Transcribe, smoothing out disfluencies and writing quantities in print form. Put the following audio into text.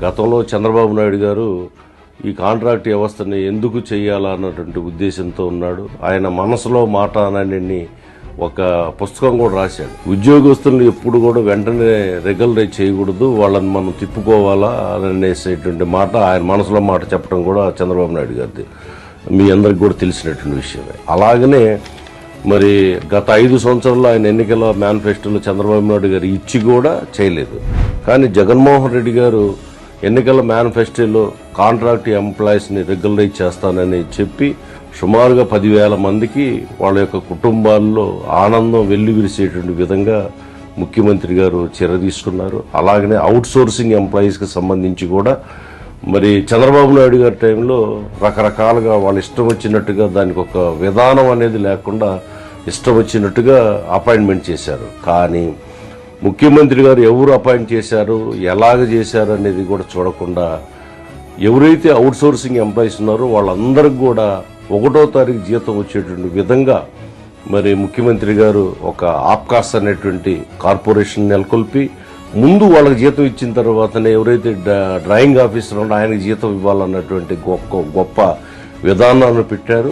గతంలో చంద్రబాబు నాయుడు గారు ఈ కాంట్రాక్ట్ వ్యవస్థని ఎందుకు చేయాలన్నటువంటి ఉద్దేశంతో ఉన్నాడు. ఆయన మనసులో మాట అని ఒక పుస్తకం కూడా రాశాడు. ఉద్యోగస్తులను ఎప్పుడు కూడా వెంటనే రెగ్యులరైజ్ చేయకూడదు, వాళ్ళని మనం తిప్పుకోవాలా అనేసేటువంటి మాట ఆయన మనసులో మాట చెప్పడం కూడా చంద్రబాబు నాయుడు గారిది మీ అందరికి కూడా తెలిసినటువంటి విషయమే. అలాగనే మరి గత 5 సంవత్సరాల్లో ఆయన ఎన్నికల మేనిఫెస్టోలో చంద్రబాబు నాయుడు గారు ఇచ్చి కూడా చేయలేదు. కానీ జగన్మోహన్ రెడ్డి గారు ఎన్నికల మేనిఫెస్టోలో కాంట్రాక్ట్ ఎంప్లాయీస్ని రెగ్యులరైజ్ చేస్తానని చెప్పి సుమారుగా 10,000 మందికి వాళ్ళ యొక్క కుటుంబాల్లో ఆనందం వెల్లివిరిసేటువంటి విధంగా ముఖ్యమంత్రి గారు చర్య తీసుకున్నారు. అలాగనే అవుట్ సోర్సింగ్ ఎంప్లాయీస్కి సంబంధించి కూడా మరి చంద్రబాబు నాయుడు గారి టైంలో రకరకాలుగా వాళ్ళు ఇష్టం వచ్చినట్టుగా దానికి ఒక విధానం అనేది లేకుండా ఇష్టం వచ్చినట్టుగా అపాయింట్మెంట్ చేశారు. కానీ ముఖ్యమంత్రి గారు ఎవరు అపాయింట్ చేశారు, ఎలాగ చేశారు అనేది కూడా చూడకుండా ఎవరైతే అవుట్ సోర్సింగ్ ఎంప్లాయీస్ ఉన్నారో వాళ్ళందరికీ కూడా 1వ తారీఖు జీతం వచ్చేటువంటి విధంగా మరి ముఖ్యమంత్రి గారు ఒక ఆప్కాస్ అనేటువంటి కార్పొరేషన్ నెలకొల్పి ముందు వాళ్ళకి జీతం ఇచ్చిన తర్వాతనే ఎవరైతే డ్రాయింగ్ ఆఫీసర్ ఉన్నారో ఆయనకి జీతం ఇవ్వాలన్నటువంటి గొప్ప విధానాన్ని పెట్టారు.